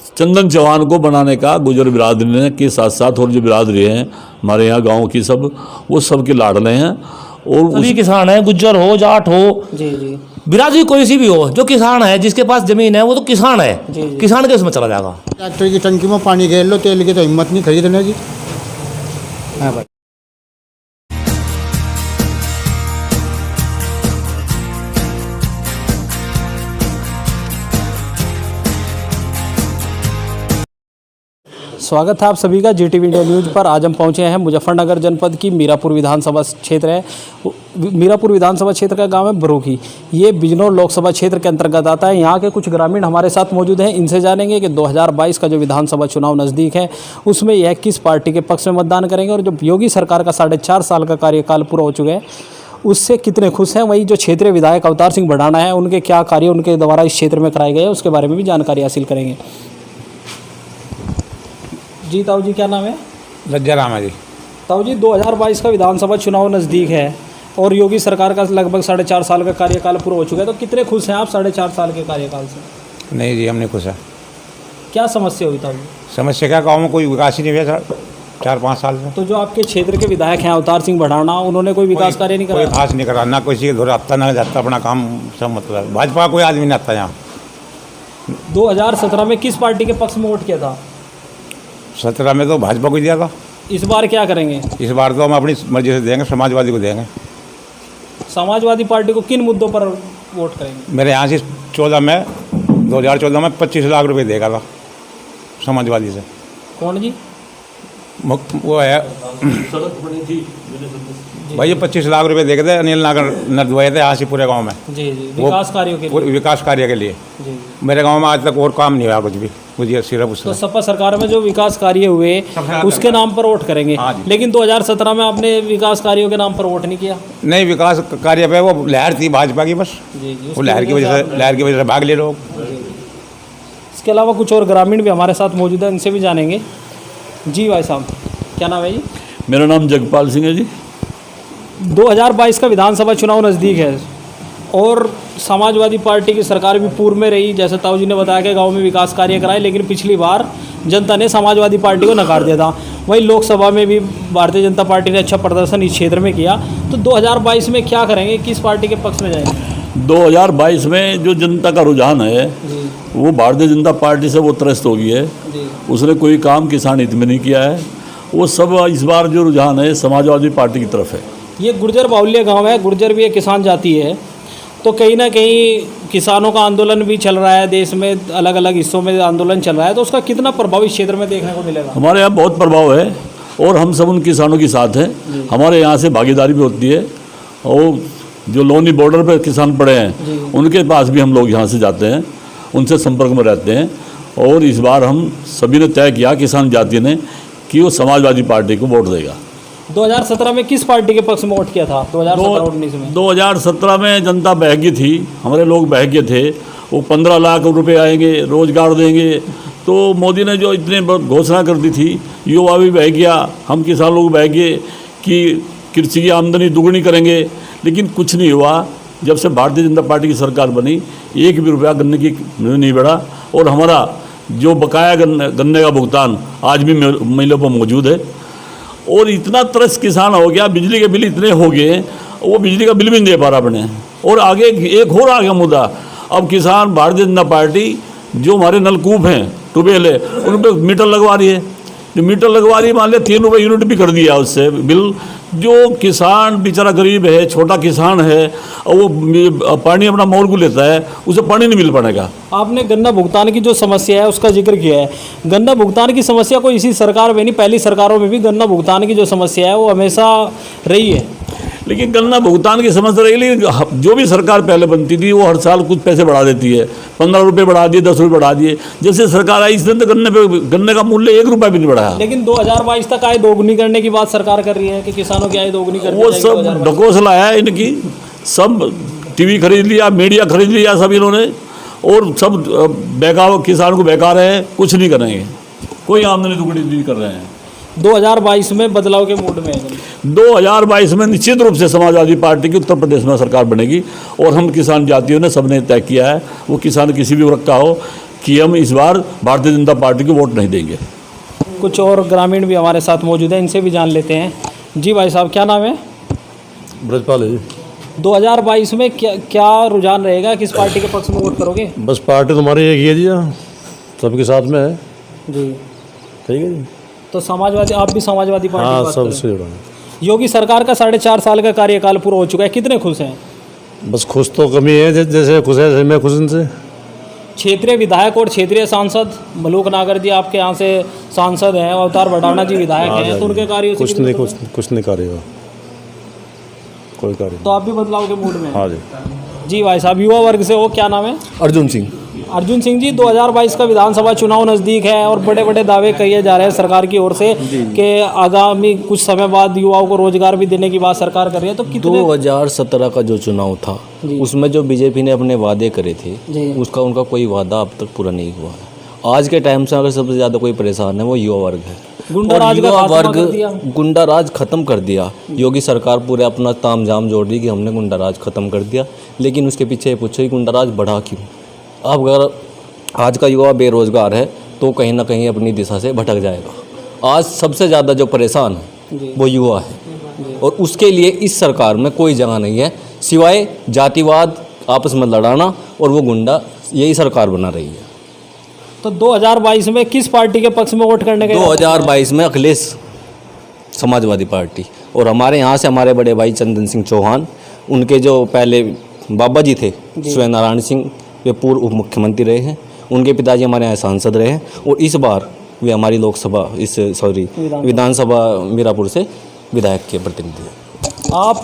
चंदन चौहान को बनाने का गुजर बिरादरी ने के साथ साथ और जो बिरादरी हैं हमारे यहाँ गांव की सब, वो सब के लाडले हैं। और सभी किसान हैं, गुज्जर हो जाट हो जी जी बिरादरी कोई सी भी हो, जो किसान है जिसके पास जमीन है वो तो किसान है। जी, जी। किसान के उसमें चला जाएगा। ट्रैक्टर की टंकी में पानी घेर लो, तेल की तो हिम्मत नहीं खरीदने की। हाँ भाई। स्वागत है आप सभी का जीटीवी इंडिया न्यूज़ पर। आज हम पहुंचे हैं मुजफ्फरनगर जनपद की मीरापुर विधानसभा क्षेत्र है। मीरापुर विधानसभा क्षेत्र का गांव है बरोखी। ये बिजनौर लोकसभा क्षेत्र के अंतर्गत आता है। यहाँ के कुछ ग्रामीण हमारे साथ मौजूद हैं। इनसे जानेंगे कि 2022 का जो विधानसभा चुनाव नज़दीक है उसमें यह किस पार्टी के पक्ष में मतदान करेंगे, और जो योगी सरकार का 4.5 साल का कार्यकाल पूरा हो चुका है उससे कितने खुश हैं। वहीं जो क्षेत्रीय विधायक अवतार सिंह भड़ाना है उनके क्या कार्य उनके द्वारा इस क्षेत्र में कराए गए उसके बारे में भी जानकारी हासिल करेंगे। जी ताऊ जी, क्या नाम है? लज्जा राम है जी। ताऊ जी, 2022 का विधानसभा चुनाव नज़दीक है और योगी सरकार का लगभग 4.5 साल का कार्यकाल पूरा हो चुका है, तो कितने खुश हैं आप 4.5 साल के कार्यकाल से? नहीं जी, हम नहीं खुश है। क्या समस्या हुई ताऊ जी? समस्या क्या, गाँव में कोई विकास ही नहीं हुआ 4-5 साल से। तो जो आपके क्षेत्र के विधायक हैं अवतार सिंह भड़ाना, उन्होंने कोई विकास कार्य नहीं कोई करा? खास नहीं करा, ना किसी के घर आता ना जाता, अपना काम सब मतलब भाजपा कोई आदमी नहीं आता यहाँ। 2017 में किस पार्टी के पक्ष में वोट किया था? 17 में तो भाजपा को दिया था। इस बार क्या करेंगे? इस बार तो हम अपनी मर्जी से देंगे, समाजवादी को देंगे। समाजवादी पार्टी को किन मुद्दों पर वोट करेंगे? मेरे यहाँ से 2014 में 25 लाख रुपए देगा था समाजवादी से। कौन जी? वो है भाई, ये 25 लाख रुपए देखे थे, अनिल नागर नदवाए थे यहाँ से पूरे गांव में। जी जी, विकास कार्यों के लिए। विकास कार्य के लिए जी जी। मेरे गांव में आज तक और काम नहीं हुआ कुछ भी, मुझे सिर्फ तो उससे। सपा सरकार में जो विकास कार्य हुए उसके नाम पर वोट करेंगे, हाँ जी। लेकिन 2017 में आपने विकास कार्यों के नाम पर वोट नहीं किया। नहीं, विकास कार्य पे वो लहर थी भाजपा की, बस जी जी, वो लहर की वजह से भाग ले लोग। इसके अलावा कुछ और ग्रामीण भी हमारे साथ मौजूद है, इनसे भी जानेंगे। जी भाई साहब, क्या नाम है जी? मेरा नाम जगपाल सिंह है जी। 2022 का विधानसभा चुनाव नज़दीक है और समाजवादी पार्टी की सरकार भी पूर्व में रही। जैसे ताऊ जी ने बताया कि गांव में विकास कार्य कराए, लेकिन पिछली बार जनता ने समाजवादी पार्टी को नकार दिया था। वहीं लोकसभा में भी भारतीय जनता पार्टी ने अच्छा प्रदर्शन इस क्षेत्र में किया। तो 2022 में क्या करेंगे, किस पार्टी के पक्ष में जाएंगे? 2022 में जो जनता का रुझान है वो भारतीय जनता पार्टी से वो त्रस्त हो गई है। उसने कोई काम किसान हित में नहीं किया है। वो सब इस बार जो रुझान है समाजवादी पार्टी की तरफ है। ये गुर्जर बाहुल्य गांव है, गुर्जर भी एक किसान जाति है, तो कहीं ना कहीं किसानों का आंदोलन भी चल रहा है। देश में अलग अलग हिस्सों में आंदोलन चल रहा है, तो उसका कितना प्रभाव इस क्षेत्र में देखने को मिलेगा? हमारे यहाँ बहुत प्रभाव है और हम सब उन किसानों के साथ हैं। हमारे यहाँ से भागीदारी भी होती है और जो लोनी बॉर्डर पर किसान पड़े हैं उनके पास भी हम लोग यहाँ से जाते हैं, उनसे संपर्क में रहते हैं। और इस बार हम सभी ने तय किया, किसान जाति ने, कि वो समाजवादी पार्टी को वोट देगा। 2017 में किस पार्टी के पक्ष में वोट किया था? 2017-19 में 2017 में जनता बहकी थी, हमारे लोग बहके थे। वो 15 लाख रुपए आएंगे, रोजगार देंगे, तो मोदी ने जो इतने घोषणा कर दी थी, युवा भी बह गया, हम किसान लोग बह गए कि कृषि की आमदनी दुगनी करेंगे, लेकिन कुछ नहीं हुआ। जब से भारतीय जनता पार्टी की सरकार बनी, एक भी रुपया गन्ने की नहीं बढ़ा और हमारा जो बकाया गन्ने का भुगतान आज भी महिलाओं पर मौजूद है। और इतना त्रस्त किसान हो गया, बिजली के बिल इतने हो गए, वो बिजली का बिल भी नहीं दे पा रहा अपने। और आगे एक और आ गया मुद्दा, अब किसान भारतीय जनता पार्टी जो हमारे नलकूप हैं, ट्यूबवेल है, उन पर मीटर लगवा रही है। जो मीटर लगवा रही है, मान लिया 3 रुपये यूनिट भी कर दिया उससे बिल। जो किसान बेचारा गरीब है, छोटा किसान है, और वो पानी अपना मोल को लेता है, उसे पानी नहीं मिल पाएगा। आपने गन्ना भुगतान की जो समस्या है उसका जिक्र किया है। गन्ना भुगतान की समस्या कोई इसी सरकार में नहीं, पहली सरकारों में भी गन्ना भुगतान की जो समस्या है वो हमेशा रही है। लेकिन गन्ना भुगतान की समस्या रही, लेकिन जो भी सरकार पहले बनती थी वो हर साल कुछ पैसे बढ़ा देती है। 15 रुपये बढ़ा दिए, 10 रुपये बढ़ा दिए। जैसे सरकार आई इसने तो गन्ने का मूल्य 1 रुपया भी नहीं बढ़ाया। लेकिन 2022 तक आय दोगुनी करने की बात सरकार कर रही है कि किसानों की आय दोगुनी करनी वो चाहिए। सब ढकोसला है इनकी। सब टीवी खरीद लिया, मीडिया खरीद लिया सब इन्होंने, और सब बेकार किसान को बेकार है, कुछ नहीं करेंगे, कोई आमदनी दुगनी नहीं कर रहे हैं। 2022 में बदलाव के मूड में है। 2022 में निश्चित रूप से समाजवादी पार्टी की उत्तर प्रदेश में सरकार बनेगी और हम किसान जातियों ने सबने तय किया है, वो किसान किसी भी वर्ग का हो, कि हम इस बार भारतीय जनता पार्टी को वोट नहीं देंगे। कुछ और ग्रामीण भी हमारे साथ मौजूद हैं, इनसे भी जान लेते हैं। जी भाई साहब, क्या नाम है? ब्रजपाल है जी। 2022 में क्या रुझान रहेगा, किस पार्टी के पक्ष में वोट करोगे? बस पार्टी तुम्हारी एक ही है जी, सबके साथ में है। जी, ठीक है जी। तो समाजवादी, आप भी समाजवादी पार्टी की हाँ, बात करें। सबसे जुड़ा है। योगी सरकार का 4.5 साल का कार्यकाल पूरा हो चुका है, कितने खुश हैं? बस खुश तो कमी है, जैसे खुश है जैसे मैं खुश इनसे। क्षेत्रीय विधायक और क्षेत्रीय सांसद मलूक नागर जी आपके यहाँ से सांसद हैं, अवतार भटाना जी विधायक हैं, तो उनके कार्यों से कुछ कितने नहीं, खुश हैं? कुछ नहीं करेगा, कोई कार्य तो आप भी बदलाव के मूड में हैं? हाँ जी। जी भाई साहब, युवा वर्ग से हो, क्या नाम है? अर्जुन सिंह। अर्जुन सिंह जी, 2022 का विधानसभा चुनाव नज़दीक है और बड़े बड़े दावे किए जा रहे हैं सरकार की ओर से कि आगामी कुछ समय बाद युवाओं को रोजगार भी देने की बात सरकार कर रही है, तो कितने 2017 का जो चुनाव था उसमें जो बीजेपी ने अपने वादे करे थे उसका उनका कोई वादा अब तक पूरा नहीं हुआ है। आज के टाइम से अगर सबसे ज़्यादा कोई परेशान है वो युवा वर्ग है। गुंडाराज का युवा खात्मा वर्ग कर दिया। गुंडाराज खत्म कर दिया। योगी सरकार पूरे अपना तामझाम जोड़ रही कि हमने गुंडाराज खत्म कर दिया, लेकिन उसके पीछे ये पूछो कि गुंडाराज बढ़ा क्यों। अब अगर आज का युवा बेरोजगार है तो कहीं ना कहीं अपनी दिशा से भटक जाएगा। आज सबसे ज़्यादा जो परेशान है वो युवा है और उसके लिए इस सरकार में कोई जगह नहीं है सिवाय जातिवाद, आपस में लड़ाना, और वो गुंडा यही सरकार बना रही है। तो 2022 में किस पार्टी के पक्ष में वोट करने के? 2022 में अखिलेश समाजवादी पार्टी, और हमारे यहाँ से हमारे बड़े भाई चंदन सिंह चौहान, उनके जो पहले बाबा जी थे सूर्य नारायण सिंह, वे पूर्व उप मुख्यमंत्री रहे हैं, उनके पिताजी हमारे यहाँ सांसद रहे हैं और इस बार वे हमारी लोकसभा विधानसभा मीरापुर से विधायक के प्रतिनिधि हैं। आप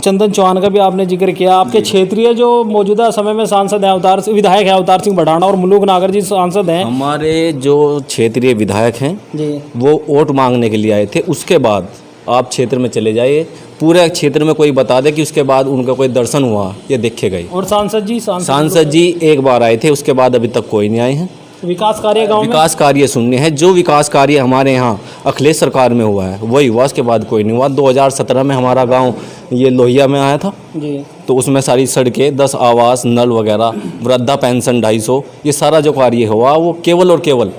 चंदन चौहान का भी आपने जिक्र किया, आपके क्षेत्रीय जो मौजूदा समय में सांसद हैं, विधायक हैं अवतार सिंह भटाना और मलूक नागर जी सांसद हैं। हमारे जो क्षेत्रीय विधायक हैं जी, वो वोट मांगने के लिए आए थे। उसके बाद आप क्षेत्र में चले जाइए, पूरे क्षेत्र में कोई बता दे कि उसके बाद उनका कोई दर्शन हुआ, ये देखे गए। और सांसद जी एक बार आए थे, उसके बाद अभी तक कोई नहीं आए हैं। विकास कार्य गाँव में विकास कार्य सुनने हैं, जो विकास कार्य हमारे यहाँ अखिलेश सरकार में हुआ है वही हुआ, उसके बाद कोई नहीं हुआ। 2017 में हमारा गांव ये लोहिया में आया था जी, तो उसमें सारी सड़कें, 10 आवास, नल वगैरह, वृद्धा पेंशन 250, ये सारा जो कार्य हुआ वो केवल और केवल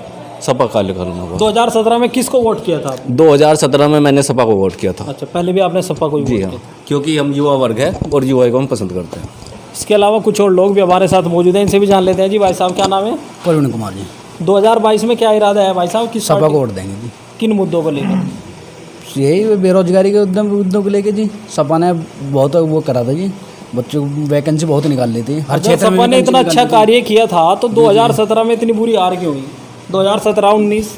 सपा कार्यकाल में हुआ। 2017 में किसको वोट किया था? 2017 में मैंने सपा को वोट किया था। अच्छा, पहले भी आपने सपा को ही जी वोट हाँ, किया। क्योंकि हम युवा वर्ग है और युवा को हम पसंद करते हैं। इसके अलावा कुछ और लोग भी हमारे साथ मौजूद हैं, इनसे भी जान लेते हैं। जी भाई साहब, क्या नाम है? प्रवीण कुमार जी। 2022 में क्या इरादा है भाई साहब? किस सपा पार्टी- को वोट देंगे जी। किन मुद्दों को लेकर? यही बेरोजगारी के मुद्दों को लेके जी। सपा ने बहुत वो करा था जी, बच्चों को वैकेंसी बहुत निकाल लेती है हर जब क्षेत्र में। सपा ने वैकेंसी इतना निकाल अच्छा लेती है। कार्य किया था तो 2017 में इतनी बुरी हार क्यों हुई? 2017-19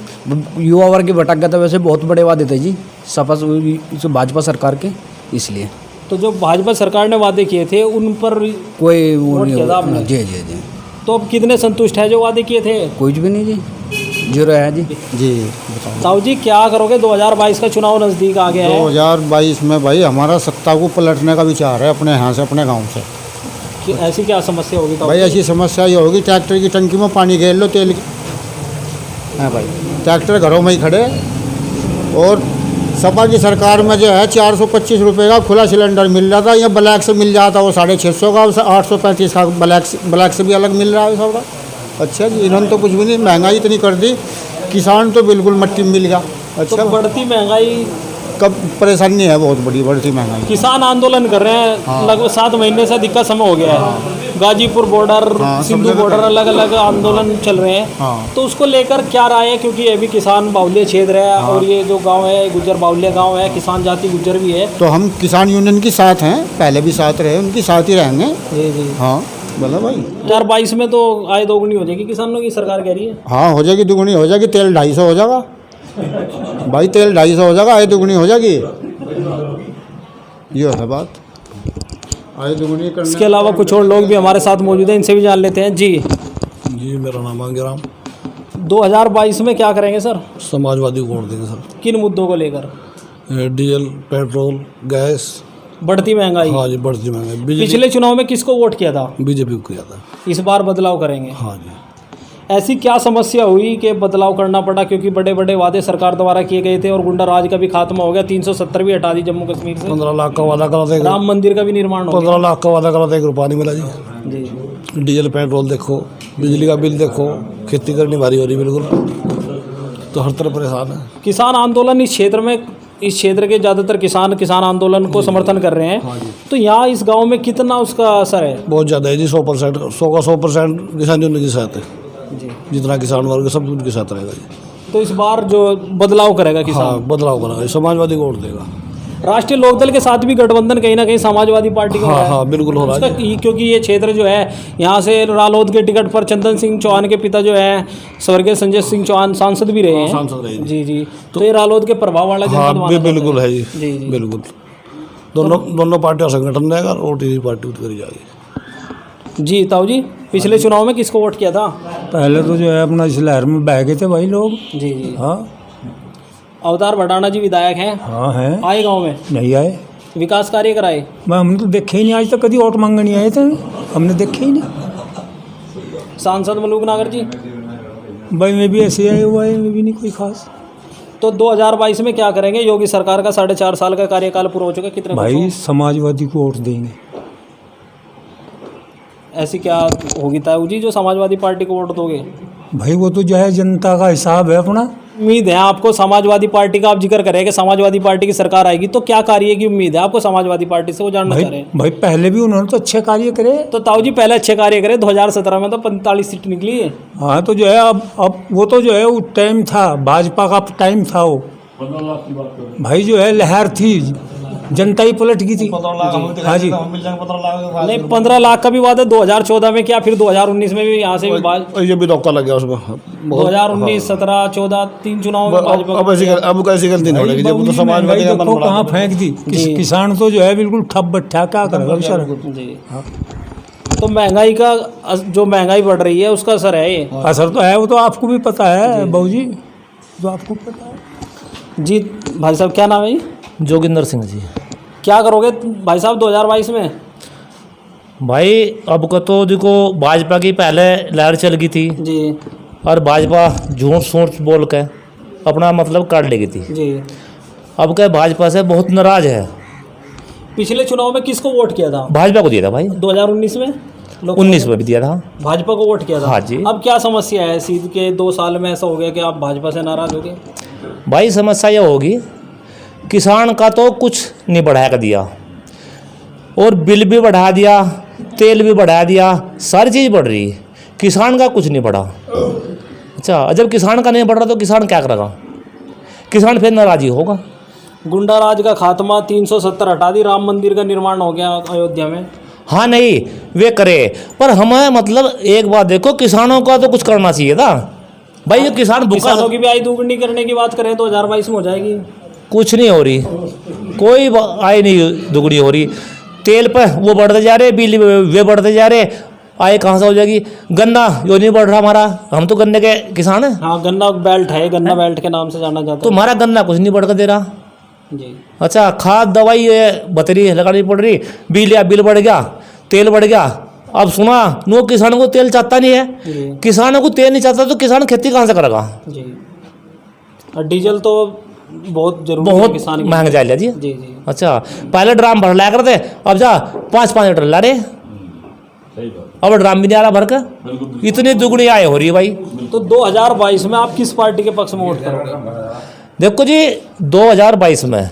युवा वर्ग की भटक गया था, वैसे बहुत बड़े वादे थे जी सपा से भाजपा सरकार के, इसलिए तो जो भाजपा सरकार ने वादे किए थे उन पर कोई वो वोट नहीं किया था आपने? जी जी जी। तो अब कितने संतुष्ट है जो वादे किए थे? कुछ भी नहीं जी, जीरो है जी। जी साहू जी, क्या करोगे? 2022 का चुनाव नज़दीक आ गया है। 2022 में भाई हमारा सत्ता को पलटने का विचार है अपने यहाँ से, अपने गांव से। कि ऐसी क्या समस्या होगी? भाई ऐसी समस्या ये होगी, ट्रैक्टर की टंकी में पानी घेर लो तेल की। हाँ भाई, ट्रैक्टर घरों में ही खड़े, और सपा की सरकार में जो है 425 रुपये का खुला सिलेंडर मिल रहा था, या ब्लैक से मिल जाता वो 650 का, 835 का ब्लैक से भी अलग मिल रहा है सब का। अच्छा जी, इन्होंने तो कुछ भी नहीं, महंगाई इतनी कर दी, किसान तो बिल्कुल मट्टी में मिल गया। अच्छा, तो बढ़ती महंगाई, कब परेशानी है बहुत बड़ी, बढ़ती महंगाई। किसान आंदोलन कर रहे हैं लगभग 7 महीने से, अधिक का समय हो गया है। गाजीपुर बॉर्डर, हाँ, सब सिंधु जगह बॉर्डर, अलग अलग आंदोलन चल रहे हैं। हाँ। तो उसको लेकर क्या राय है? क्योंकि ये भी किसान बाहुल्य क्षेत्र है और ये जो गांव है गुज्जर बाहुल्य गांव है, किसान जाति गुज्जर भी है। तो हम किसान यूनियन के साथ हैं, पहले भी साथ रहे, उनके साथ ही रहेंगे। जी जी। हाँ बोला भाई। 2022 में तो आय दोगुनी हो जाएगी किसानों की, सरकार कह रही है। हाँ हो जाएगी, दुगुनी हो जाएगी। तेल 250 हो जाएगा भाई, तेल 250 हो जाएगा, आय दुगुनी हो जाएगी। ये है बात, आय दुगुनी करने। इसके अलावा कुछ और लोग भी हमारे साथ मौजूद हैं, इनसे भी जान लेते हैं। जी जी, मेरा नाम आंगराम। 2022 में क्या करेंगे सर? समाजवादी को वोट देंगे सर। किन मुद्दों को लेकर? Diesel, petrol, gas. बढ़ती महंगाई। हाँ जी, बढ़ती महंगाई। पिछले चुनाव में किसको वोट किया था? बीजेपी को किया था। इस बार बदलाव करेंगे? हाँ जी। ऐसी क्या समस्या हुई कि बदलाव करना पड़ा? क्योंकि बड़े बड़े वादे सरकार द्वारा किए गए थे और गुंडा राज का भी खात्मा हो गया, 370 भी हटा दी जम्मू कश्मीर से, 15 लाख का वादा करा था, राम मंदिर का भी निर्माण हो 15 लाख का वादा करा था, 1 रुपया नहीं मिला जी। गया। जी, डीजल पेट्रोल देखो, बिजली का बिल देखो, खेती करनी भारी हो रही बिल्कुल, तो हर तरफ परेशान है। किसान आंदोलन इस क्षेत्र के ज़्यादातर किसान आंदोलन को समर्थन कर रहे हैं। तो यहाँ इस गांव में कितना उसका असर है? बहुत ज़्यादा है जी, 100% 100% किसान यूनियन के साथ है जी। जितना किसान वर्ग सब उनके साथ रहेगा जी। तो इस बार जो बदलाव करेगा किसान? हाँ, बदलाव करेगा, समाजवादी को वोट देगा। राष्ट्रीय लोकदल के साथ भी गठबंधन कहीं ना कहीं समाजवादी पार्टी का हो रहा है। हाँ, बिल्कुल हो रहा है उसका क्योंकि ये क्षेत्र जो है, यहाँ से रालोद के टिकट पर चंदन सिंह चौहान के पिता जो है स्वर्गीय संजय सिंह चौहान सांसद भी रहे हैं। सांसद रहे जी जी। तो ये रालोद के प्रभाव वाला जनपद हाँ, माना जाता बिल्कुल है जी, जी जी। बिल्कुल। दोनों पार्टियों का संगठन रहेगा और तीसरी पार्टी उतरी जाएगी जी। ताऊ जी, पिछले चुनाव में किसको वोट किया था? पहले तो जो है अपना इस लहर में बह गए थे भाई लोग। जी जी। हाँ अवतार भटाना जी विधायक हैं, हाँ है, आए गांव में, नहीं आए। विकास कार्य कराए? मैं हमने तो देखे ही नहीं, आज तक कभी वोट मांगने नहीं आए थे, हमने देखे ही नहीं। सांसद मलूक नागर जी? भाई मैं भी ऐसे आया हुआ है, मैं भी नहीं कोई खास। तो 2022 में क्या करेंगे? योगी सरकार का 4.5 साल का कार्यकाल पूरा हो चुका है, कितने भाई वर्षों? समाजवादी को वोट देंगे। ऐसी क्या होगी ताऊ जी जो समाजवादी पार्टी को वोट दोगे? भाई वो तो जो है जनता का हिसाब है अपना। उम्मीद है आपको समाजवादी पार्टी का? आप जिक्र करें कि समाजवादी पार्टी की सरकार आएगी, तो क्या कार्य की उम्मीद है आपको समाजवादी पार्टी से, वो जानना चाह रहे हैं। भाई पहले भी उन्होंने तो अच्छे कार्य करे। तो ताऊ जी पहले अच्छे कार्य करे, 2017 में तो 45 सीट निकली है। हाँ तो जो है अब वो तो जो है वो टाइम था, भाजपा का टाइम था वो। भाई जो है लहर थी, जनता ही पलट गई थी। हाँ जी। नहीं, 15 लाख का भी वादा 2014 में किया, फिर 2019 में भी यहाँ से भी ये भी धोखा लग गया उसमें। 2019, 17, 14 3 चुनाव में भाजपा अब कैसी गलती नहीं होगी जब तो समाजवादी का मन देखो बड़ा कहाँ फेंक दी। किसान तो जो है बिल्कुल ठप बैठा, क्या करेगा बेचारा। जी। तो महंगाई का जो महंगाई बढ़ रही है उसका असर है ये? असर तो है, वो तो आपको भी पता है बहू जी, जो आपको पता है। जी भाई साहब, क्या नाम है जी? जोगिंदर सिंह जी। क्या करोगे भाई साहब 2022 में? भाई अब का तो देखो भाजपा की पहले लहर चल गई थी जी और भाजपा झूठ सूठ बोल के अपना मतलब काट लेगी थी। जी। अब क्या भाजपा से बहुत नाराज है। पिछले चुनाव में किसको वोट किया था? भाजपा को दिया था भाई, 2019 में 19 में भी दिया था, भाजपा को वोट किया था। हाँ जी। अब क्या समस्या है? सीध के 2 साल में ऐसा हो गया कि आप भाजपा से नाराज हो गए? भाई समस्या यह होगी, किसान का तो कुछ नहीं बढ़ा कर दिया और बिल भी बढ़ा दिया, तेल भी बढ़ा दिया, सारी चीज़ बढ़ रही है, किसान का कुछ नहीं बढ़ा। अच्छा, जब किसान का नहीं बढ़ रहा तो किसान क्या करेगा? किसान फिर नाराजी होगा। गुंडा राज का खात्मा, 370 हटा दी, राम मंदिर का निर्माण हो गया अयोध्या में। हाँ नहीं वे करे, पर हमें मतलब एक बात देखो, किसानों का तो कुछ करना चाहिए था भाई। ये किसान किसानों की भी आय दोगुनी करने की बात करें तो 2022 में हो जाएगी? कुछ नहीं हो रही, कोई आय नहीं दुगनी हो रही। तेल पर वो बढ़ते जा रहे, बिजली वे बढ़ते जा रहे, आय कहाँ से हो जाएगी? गन्ना जो नहीं बढ़ रहा हमारा, हम तो गन्ने के किसान हैं। हाँ, गन्ना बेल्ट है, गन्ना बेल्ट के नाम से जाना जाता है। तो हमारा गन्ना कुछ नहीं बढ़ कर दे रहा जी। अच्छा, खाद दवाई बतरी लगानी पड़ रही, बिल बढ़ गया, तेल बढ़ गया। अब सुना नो, किसानों को तेल चाहता नहीं है, किसानों को तेल नहीं चाहता तो किसान खेती कहाँ से करेगा? जी। और डीजल तो बहुत जरूरी है, बहुत किसान महंगा जा लिया जी। जी जी। अच्छा, पहले ड्राम भर लाया करते, अब जा 5-5 लीटर ला रहे, अब ड्राम भी नहीं आ रहा भर कर। इतनी दुगनी आय हो रही है भाई। तो 2022 में आप किस पार्टी के पक्ष में वोट करोगे? देखो जी, 2022 में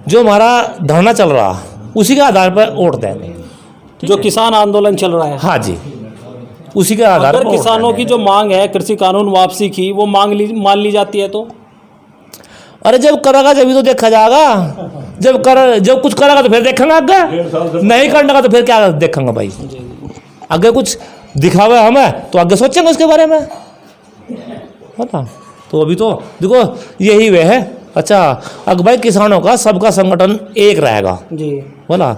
जो हमारा धरना चल रहा उसी के आधार पर वोट देंगे। जो किसान आंदोलन चल रहा है, हाँ जी, उसी के आधार अगर पर किसानों की जो मांग है कृषि कानून वापसी की, वो मान ली जाती है तो? अरे जब करेगा जब तो देखा जाएगा, जब कुछ करेगा तो फिर देखेंगे, आगे नहीं करने का तो फिर क्या देखेंगे भाई? आगे कुछ दिखावे हमें तो आगे सोचेंगे उसके बारे में, है ना? तो अभी तो देखो यही वे है। अच्छा, अगर भाई किसानों का सबका संगठन एक रहेगा जी, बोला,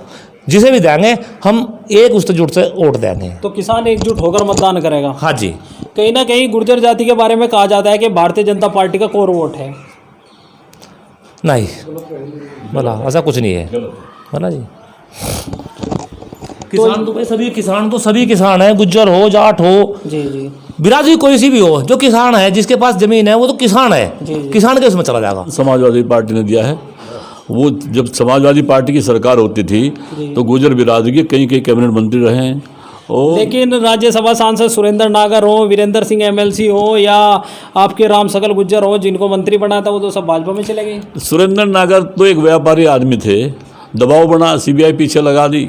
जिसे भी देंगे हम एक उस जुट से वोट देंगे, तो किसान एकजुट होकर मतदान करेगा। हाँ जी। कहीं ना कहीं गुर्जर जाति के बारे में कहा जाता है कि भारतीय जनता पार्टी का कोर वोट है। नहीं बोला, ऐसा कुछ नहीं है, बोला जी। किसान तो भाई सभी किसान है, गुज्जर हो, जाट हो, जी जी, बिरादरी कोई सी भी हो, जो किसान है, जिसके पास जमीन है वो तो किसान है। किसान के उसमें चला जाएगा। समाजवादी पार्टी ने दिया है। वो जब समाजवादी पार्टी की सरकार होती थी तो गुजर बिरादरी के कई कैबिनेट मंत्री रहे हैं और लेकिन राज्यसभा सांसद सुरेंद्र नागर हो, वीरेंद्र सिंह एमएलसी हो, या आपके राम सकल गुज्जर हो जिनको मंत्री बनाया था, वो तो सब भाजपा में चले गए। सुरेंद्र नागर तो एक व्यापारी आदमी थे, दबाव बना, सीबीआई पीछे लगा दी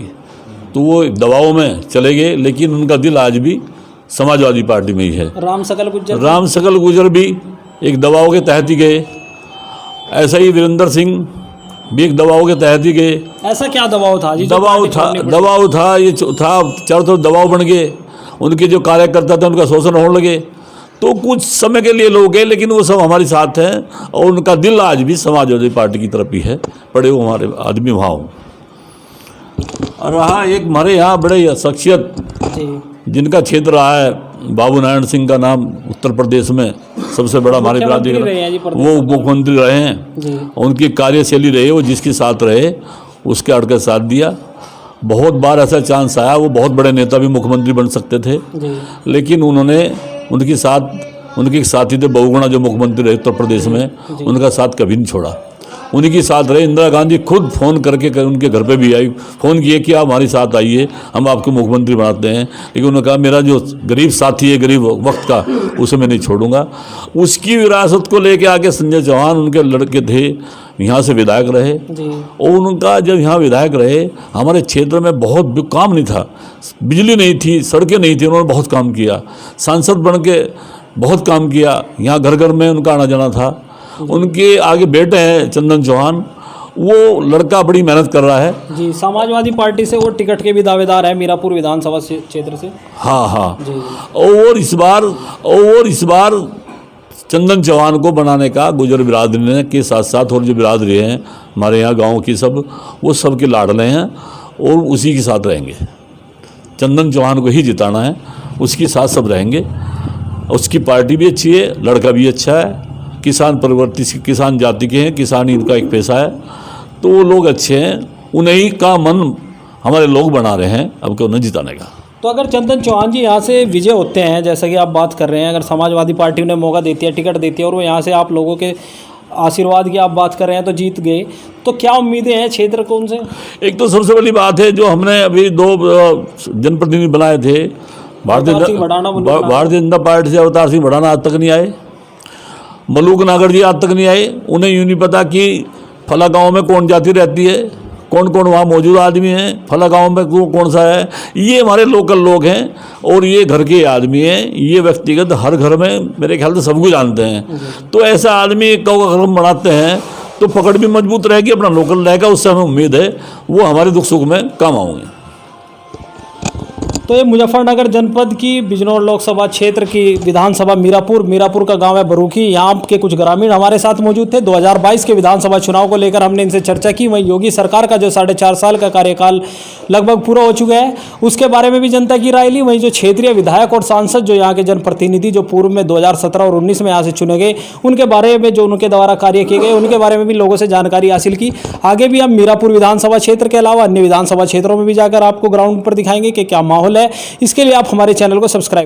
तो वो दबाव में चले गए, लेकिन उनका दिल आज भी समाजवादी पार्टी में ही है। राम सकल गुज्जर भी एक दबाव के तहत ही गए, ऐसा ही वीरेंद्र सिंह भी एक दबाव के तहत ही गए। ऐसा क्या दबाव था जी? दबाव था ये था, चारों तरफ दबाव बन गए, उनके जो कार्यकर्ता थे उनका शोषण होने लगे, तो कुछ समय के लिए लोग गए, लेकिन वो सब हमारे साथ हैं और उनका दिल आज भी समाजवादी पार्टी की तरफ ही है, पड़े वो हमारे आदमी वहाँ हो। और रहा एक हमारे यहाँ बड़े शख्सियत जिनका क्षेत्र रहा है, बाबू नारायण सिंह का नाम उत्तर प्रदेश में सबसे बड़ा हमारे बिरादरी का, वो मुख्यमंत्री रहे हैं, उनकी कार्यशैली रही, वो जिसके साथ रहे उसके अड़ के साथ दिया। बहुत बार ऐसा चांस आया, वो बहुत बड़े नेता भी मुख्यमंत्री बन सकते थे, लेकिन उन्होंने उनके साथी थे बहुगुणा जो मुख्यमंत्री रहे उत्तर प्रदेश में, उनका साथ कभी नहीं छोड़ा, उन्हीं के साथ रहे। इंदिरा गांधी खुद फ़ोन करके उनके घर पे भी आई, फ़ोन किए कि आप हमारे साथ आइए, हम आपको मुख्यमंत्री बनाते हैं, लेकिन उन्होंने कहा मेरा जो गरीब साथी है गरीब वक्त का, उसे मैं नहीं छोड़ूंगा। उसकी विरासत को लेके आके संजय चौहान उनके लड़के थे, यहाँ से विधायक रहे, और उनका जब यहाँ विधायक रहे, हमारे क्षेत्र में बहुत काम नहीं था, बिजली नहीं थी, सड़कें नहीं थी, उन्होंने बहुत काम किया, सांसद बन के बहुत काम किया, यहाँ घर घर में उनका आना जाना था। उनके आगे बेटे हैं चंदन चौहान, वो लड़का बड़ी मेहनत कर रहा है जी, समाजवादी पार्टी से वो टिकट के भी दावेदार है मीरापुर विधानसभा क्षेत्र से। हाँ और इस बार चंदन चौहान को बनाने का गुजर बिरादरी ने के साथ साथ और जो बिरादरी हैं हमारे यहाँ गांव की सब, वो सब के लाडले हैं और उसी के साथ रहेंगे। चंदन चौहान को ही जिताना है, उसके साथ सब रहेंगे। उसकी पार्टी भी अच्छी है, लड़का भी अच्छा है, किसान प्रवृत्ति किसान जाति के हैं, किसान ही इनका एक पैसा है, तो वो लोग अच्छे हैं, उन्हीं का मन हमारे लोग बना रहे हैं अब क्यों उन्हें जिताने का। तो अगर चंदन चौहान जी यहाँ से विजय होते हैं, जैसा कि आप बात कर रहे हैं, अगर समाजवादी पार्टी उन्हें मौका देती है, टिकट देती है, और वो यहाँ से आप लोगों के आशीर्वाद की आप बात कर रहे हैं तो जीत गए, तो क्या उम्मीदें हैं क्षेत्र को उनसे? एक तो सबसे बड़ी बात है जो हमने अभी 2 जनप्रतिनिधि बनाए थे, भारतीय जनता पार्टी से अवतार सिंह भड़ाना आज तक नहीं आए, मलूक नागर जी आज तक नहीं आए, उन्हें यूँ नहीं पता कि फला गांव में कौन जाति रहती है, कौन कौन वहाँ मौजूद आदमी हैं, फला गांव में कौन सा है। ये हमारे लोकल लोग हैं और ये घर के आदमी हैं, ये व्यक्तिगत हर घर में मेरे ख्याल से सबको जानते हैं। तो ऐसा आदमी को अगर हम बनाते हैं तो पकड़ भी मजबूत रहेगी, अपना लोकल रहेगा, उससे हमें उम्मीद है वो हमारे दुख सुख में काम आएंगे। तो ये मुजफ्फरनगर जनपद की बिजनौर लोकसभा क्षेत्र की विधानसभा मीरापुर का गांव है बरूखी। यहाँ के कुछ ग्रामीण हमारे साथ मौजूद थे। 2022 के विधानसभा चुनाव को लेकर हमने इनसे चर्चा की। वहीं योगी सरकार का जो 4.5 साल का कार्यकाल लगभग पूरा हो चुका है, उसके बारे में भी जनता की राय ली। वहीं जो क्षेत्रीय विधायक और सांसद जो यहाँ के जनप्रतिनिधि जो पूर्व में 2017 और 19 में यहाँ से चुने गए, उनके बारे में जो उनके द्वारा कार्य किए गए उनके बारे में भी लोगों से जानकारी हासिल की। आगे भी हम मीरापुर विधानसभा क्षेत्र के अलावा अन्य विधानसभा क्षेत्रों में भी जाकर आपको ग्राउंड पर दिखाएंगे कि क्या माहौल है। इसके लिए आप हमारे चैनल को सब्सक्राइब